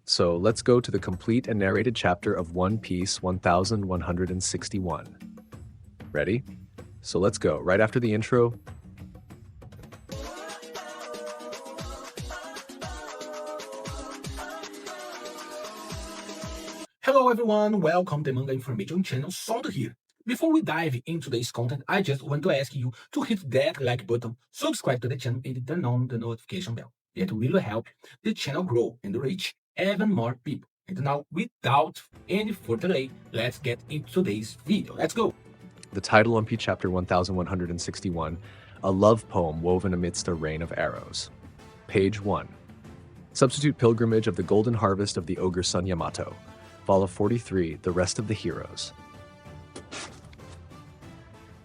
So let's go to the complete and narrated chapter of One Piece 1161. Ready? So let's go. Right after the intro. Hello everyone, welcome to the Manga Information Channel, Sondo here. Before we dive into today's content, I just want to ask you to hit that like button, subscribe to the channel and turn on the notification bell. It will help the channel grow and reach even more people. And now, without any further delay, let's get into today's video. Let's go! The title on P chapter 1161, a love poem woven amidst a rain of arrows. Page 1. Substitute pilgrimage of the golden harvest of the ogre son Yamato. Vol 43, the rest of the heroes.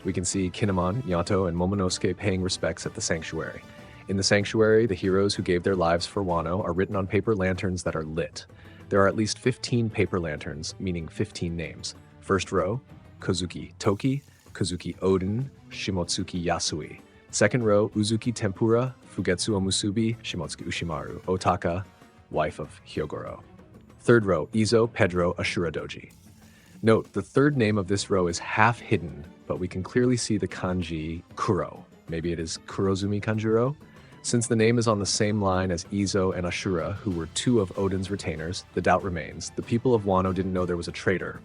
We can see Kinemon, Yato, and Momonosuke paying respects at the sanctuary. In the sanctuary, the heroes who gave their lives for Wano are written on paper lanterns that are lit. There are at least 15 paper lanterns, meaning 15 names. First row, Kozuki Toki, Kozuki Odin, Shimotsuki Yasui. Second row, Uzuki Tempura, Fugetsu Omusubi, Shimotsuki Ushimaru, Otaka, wife of Hyogoro. Third row, Izo, Pedro, Ashura Doji. Note, the third name of this row is half hidden, but we can clearly see the kanji Kuro. Maybe it is Kurozumi Kanjuro? Since the name is on the same line as Izo and Ashura, who were two of Odin's retainers, the doubt remains. The people of Wano didn't know there was a traitor.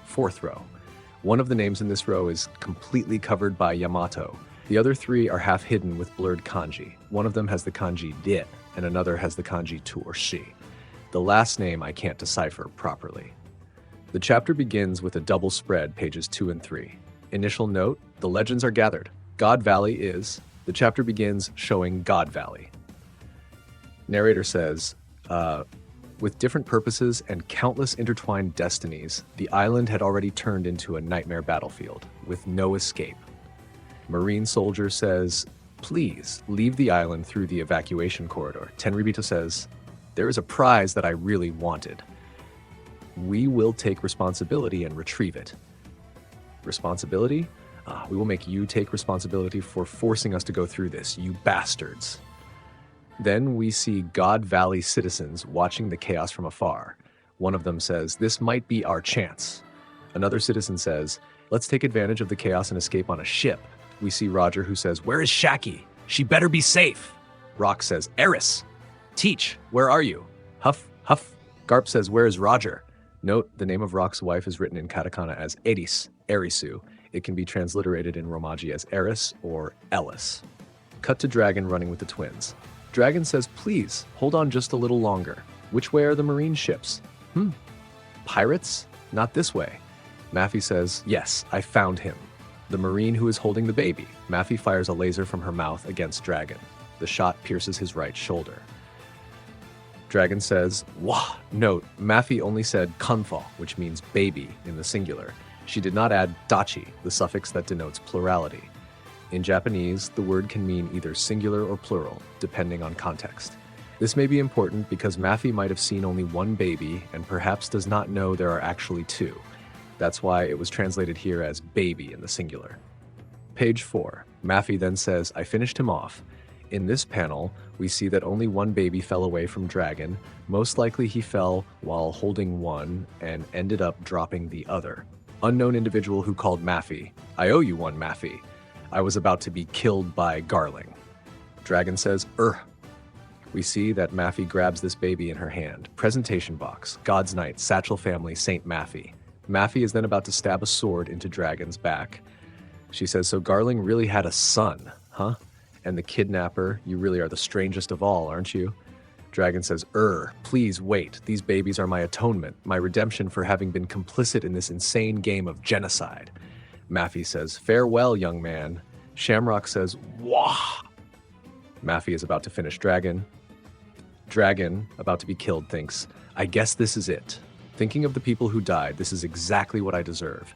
Fourth row. One of the names in this row is completely covered by Yamato. The other three are half hidden with blurred kanji. One of them has the kanji di, and another has the kanji tu or shi. The last name I can't decipher properly. The chapter begins with a double spread, pages 2 and 3. Initial note, the legends are gathered. God Valley is... The chapter begins showing God Valley. Narrator says, with different purposes and countless intertwined destinies, the island had already turned into a nightmare battlefield, with no escape. Marine soldier says, please leave the island through the evacuation corridor. Tenryubito says, there is a prize that I really wanted. We will take responsibility and retrieve it. Responsibility? We will make you take responsibility for forcing us to go through this, you bastards. Then we see God Valley citizens watching the chaos from afar. One of them says, this might be our chance. Another citizen says, let's take advantage of the chaos and escape on a ship. We see Roger who says, where is Shaki? She better be safe. Rock says, Eris. Teach, where are you? Huff, huff. Garp says, where is Roger? Note, the name of Rock's wife is written in katakana as Eris, Erisu. It can be transliterated in Romaji as Eris or Ellis. Cut to Dragon running with the twins. Dragon says, please, hold on just a little longer. Which way are the marine ships? Pirates? Not this way. Maffy says, yes, I found him. The marine who is holding the baby. Maffy fires a laser from her mouth against Dragon. The shot pierces his right shoulder. Dragon says, wah. Note, Maffy only said kanfa, which means baby, in the singular. She did not add dachi, the suffix that denotes plurality. In Japanese, the word can mean either singular or plural, depending on context. This may be important because Maffy might have seen only one baby and perhaps does not know there are actually two. That's why it was translated here as baby in the singular. Page 4. Maffy then says, I finished him off. In this panel, we see that only one baby fell away from Dragon. Most likely he fell while holding one and ended up dropping the other. Unknown individual who called Maffy. I owe you one, Maffy. I was about to be killed by Garling. Dragon says, We see that Maffy grabs this baby in her hand. Presentation box, God's Knight, Satchel Family, Saint Maffy. Maffy is then about to stab a sword into Dragon's back. She says, so Garling really had a son, huh? And the kidnapper, you really are the strangest of all, aren't you? Dragon says, please wait. These babies are my atonement, my redemption for having been complicit in this insane game of genocide. Maffy says, farewell, young man. Shamrock says, wah. Maffy is about to finish Dragon. Dragon, about to be killed, thinks, I guess this is it. Thinking of the people who died, this is exactly what I deserve.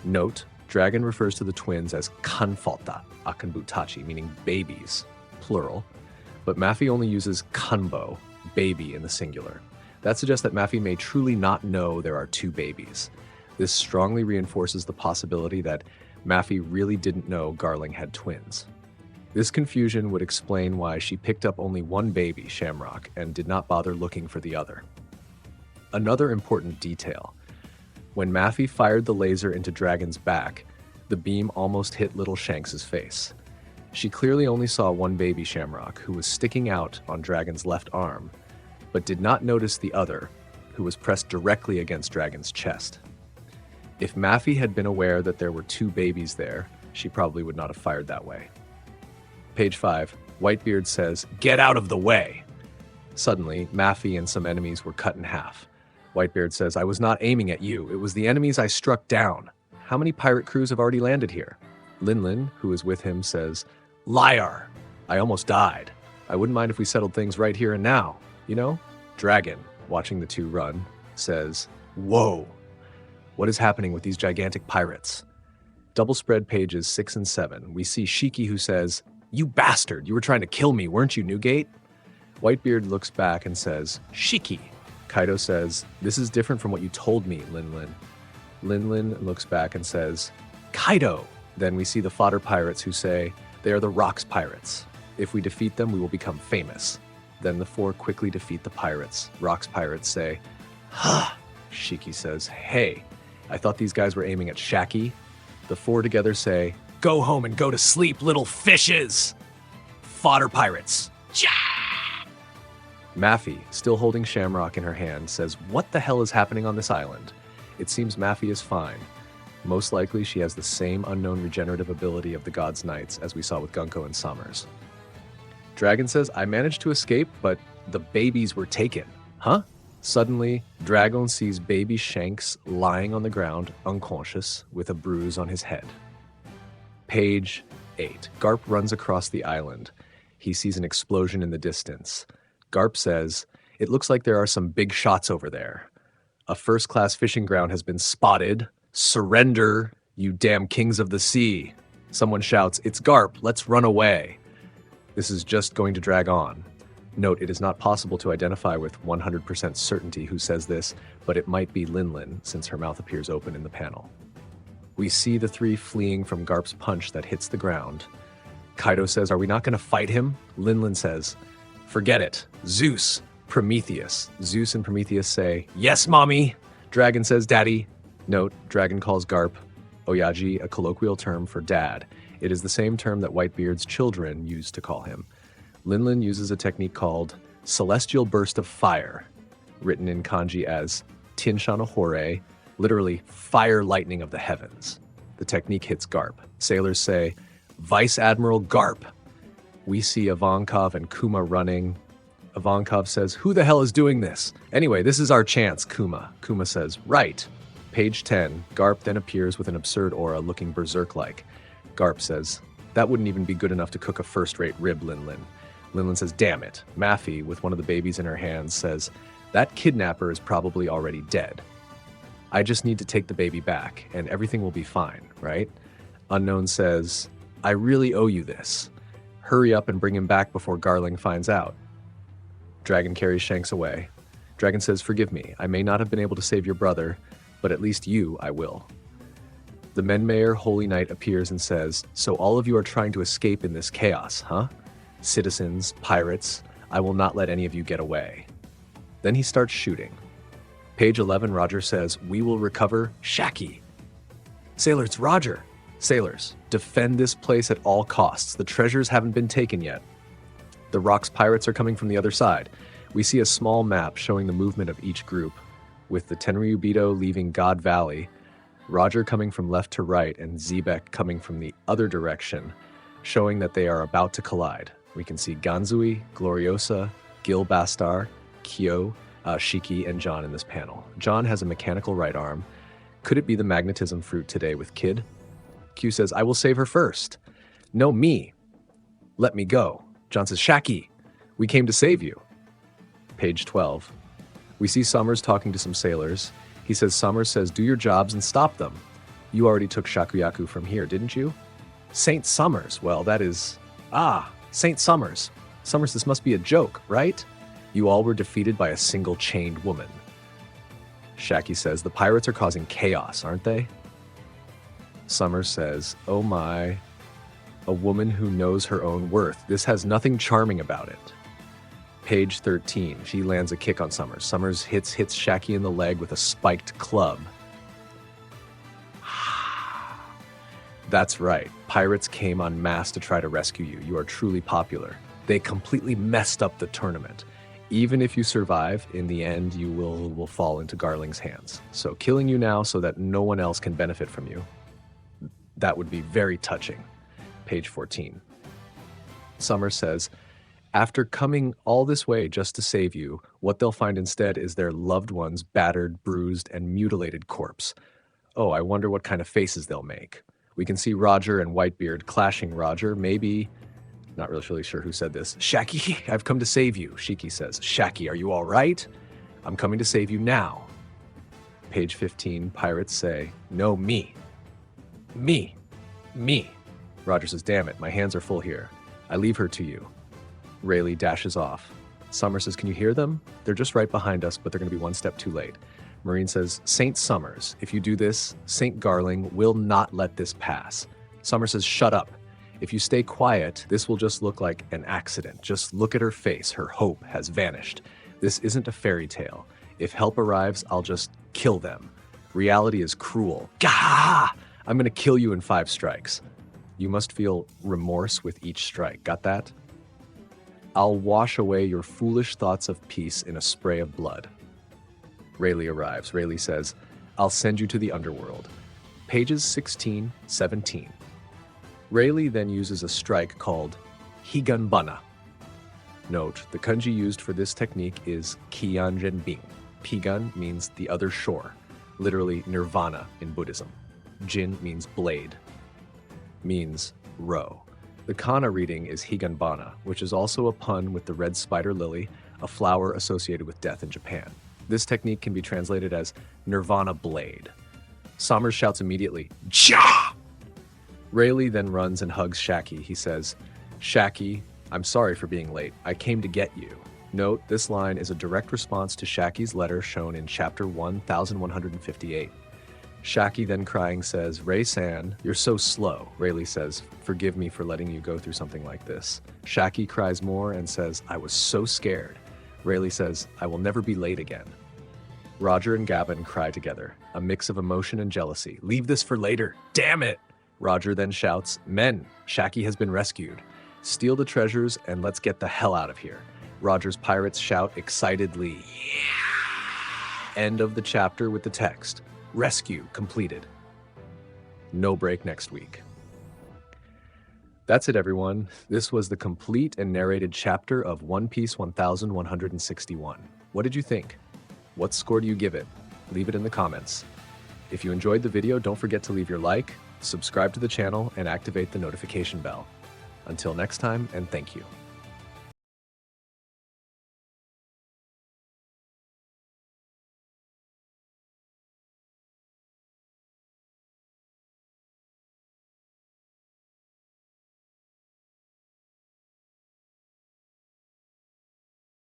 Note, Dragon refers to the twins as kanfalta, akanbutachi, meaning babies, plural. But Maffy only uses kanbo, baby, in the singular. That suggests that Maffy may truly not know there are two babies. This strongly reinforces the possibility that Maffy really didn't know Garling had twins. This confusion would explain why she picked up only one baby, Shamrock, and did not bother looking for the other. Another important detail. When Maffey fired the laser into Dragon's back, the beam almost hit Little Shanks's face. She clearly only saw one baby Shamrock, who was sticking out on Dragon's left arm, but did not notice the other, who was pressed directly against Dragon's chest. If Maffey had been aware that there were two babies there, she probably would not have fired that way. Page 5, Whitebeard says, "Get out of the way!" Suddenly, Maffey and some enemies were cut in half. Whitebeard says, "I was not aiming at you. It was the enemies I struck down. How many pirate crews have already landed here?" Linlin, who is with him, says, "Liar! I almost died. I wouldn't mind if we settled things right here and now, you know?" Dragon, watching the two run, says, "Whoa! What is happening with these gigantic pirates?" Double spread pages 6 and 7. We see Shiki, who says, "You bastard! You were trying to kill me, weren't you, Newgate?" Whitebeard looks back and says, "Shiki." Kaido says, "This is different from what you told me, Linlin." Linlin looks back and says, "Kaido!" Then we see the fodder pirates who say, "They are the Rocks pirates. If we defeat them, we will become famous." Then the four quickly defeat the pirates. Rocks pirates say, "Ha!" Shiki says, "Hey, I thought these guys were aiming at Shaki." The four together say, "Go home and go to sleep, little fishes!" Fodder pirates. Maffey, still holding Shamrock in her hand, says, "What the hell is happening on this island?" It seems Maffey is fine. Most likely she has the same unknown regenerative ability of the God's Knights as we saw with Gunko and Summers. Dragon says, "I managed to escape, but the babies were taken." Huh? Suddenly, Dragon sees baby Shanks lying on the ground, unconscious, with a bruise on his head. Page 8. Garp runs across the island. He sees an explosion in the distance. Garp says, "It looks like there are some big shots over there. A first-class fishing ground has been spotted. Surrender, you damn kings of the sea." Someone shouts, "It's Garp, let's run away." This is just going to drag on. Note, it is not possible to identify with 100% certainty who says this, but it might be Linlin, since her mouth appears open in the panel. We see the three fleeing from Garp's punch that hits the ground. Kaido says, "Are we not going to fight him?" Linlin says, "Forget it. Zeus, Prometheus." Zeus and Prometheus say, "Yes, mommy." Dragon says, "Daddy." Note, Dragon calls Garp Oyaji, a colloquial term for dad. It is the same term that Whitebeard's children used to call him. Linlin uses a technique called Celestial Burst of Fire, written in kanji as Tinshana Hore, literally fire lightning of the heavens. The technique hits Garp. Sailors say, "Vice Admiral Garp." We see Ivankov and Kuma running. Ivankov says, "Who the hell is doing this? Anyway, this is our chance, Kuma." Kuma says, "Right." Page 10, Garp then appears with an absurd aura looking berserk-like. Garp says, "That wouldn't even be good enough to cook a first-rate rib, Linlin." Linlin says, "Damn it." Maffey, with one of the babies in her hands, says, "That kidnapper is probably already dead. I just need to take the baby back, and everything will be fine, right?" Unknown says, "I really owe you this. Hurry up and bring him back before Garling finds out." Dragon carries Shanks away. Dragon says, "Forgive me. I may not have been able to save your brother, but at least you I will." The Menmayer Holy Knight appears and says, "So all of you are trying to escape in this chaos, huh? Citizens, pirates, I will not let any of you get away." Then he starts shooting. Page 11, Roger says, "We will recover Shaki." Sailor, it's Roger. Sailors, defend this place at all costs. The treasures haven't been taken yet. The Rocks pirates are coming from the other side. We see a small map showing the movement of each group, with the Tenryubido leaving God Valley, Roger coming from left to right, and Zebek coming from the other direction, showing that they are about to collide. We can see Ganzui, Gloriosa, Gil Bastar, Kyo, Shiki, and John in this panel. John has a mechanical right arm. Could it be the magnetism fruit today with Kid? Q says, "I will save her first." "No, me. Let me go." John says, "Shaki, we came to save you." Page 12. We see Summers talking to some sailors. He says, Summers says, "Do your jobs and stop them. You already took Shakuyaku from here, didn't you?" Saint Summers. Well, that is... Saint Summers. Summers, this must be a joke, right? You all were defeated by a single chained woman. Shaki says, "The pirates are causing chaos, aren't they?" Summers says, "Oh my." A woman who knows her own worth. This has nothing charming about it. Page 13. She lands a kick on Summers. Summers hits Shaki in the leg with a spiked club. That's right. Pirates came en masse to try to rescue you. You are truly popular. They completely messed up the tournament. Even if you survive, in the end, you will fall into Garling's hands. So killing you now so that no one else can benefit from you, that would be very touching. Page 14. Summers says, after coming all this way just to save you, what they'll find instead is their loved one's battered, bruised, and mutilated corpse. Oh, I wonder what kind of faces they'll make. We can see Roger and Whitebeard clashing. Roger, maybe, not really sure who said this. Shaki, I've come to save you, Shiki says. Shaki, are you all right? I'm coming to save you now. Page 15, pirates say, no, me. Me. Roger says, damn it, my hands are full here. I leave her to you. Rayleigh dashes off. Summers says, can you hear them? They're just right behind us, but they're going to be one step too late. Marine says, Saint Summers, if you do this, Saint Garling will not let this pass. Summers says, shut up. If you stay quiet, this will just look like an accident. Just look at her face. Her hope has vanished. This isn't a fairy tale. If help arrives, I'll just kill them. Reality is cruel. Gah! I'm going to kill you in 5 strikes. You must feel remorse with each strike. Got that? I'll wash away your foolish thoughts of peace in a spray of blood. Rayleigh arrives. Rayleigh says, I'll send you to the underworld. Pages 16, 17. Rayleigh then uses a strike called Higanbana. Note, the kanji used for this technique is Kianjenbing. Pigan means the other shore, literally nirvana in Buddhism. Jin means blade, means row. The kana reading is Higanbana, which is also a pun with the red spider lily, a flower associated with death in Japan. This technique can be translated as Nirvana Blade. Summers shouts immediately, Ja! Rayleigh then runs and hugs Shaki. He says, Shaki, I'm sorry for being late. I came to get you. Note, this line is a direct response to Shaki's letter shown in chapter 1158. Shaki then crying says, Ray-san, you're so slow. Rayleigh says, forgive me for letting you go through something like this. Shaki cries more and says, I was so scared. Rayleigh says, I will never be late again. Roger and Gavin cry together, a mix of emotion and jealousy. Leave this for later. Damn it! Roger then shouts, Men, Shaki has been rescued. Steal the treasures and let's get the hell out of here. Roger's pirates shout excitedly, Yeah! End of the chapter with the text, Rescue completed. No break next week. That's it, everyone. This was the complete and narrated chapter of One Piece 1161. What did you think? What score do you give it? Leave it in the comments. If you enjoyed the video, don't forget to leave your like, subscribe to the channel, and activate the notification bell. Until next time, and thank you.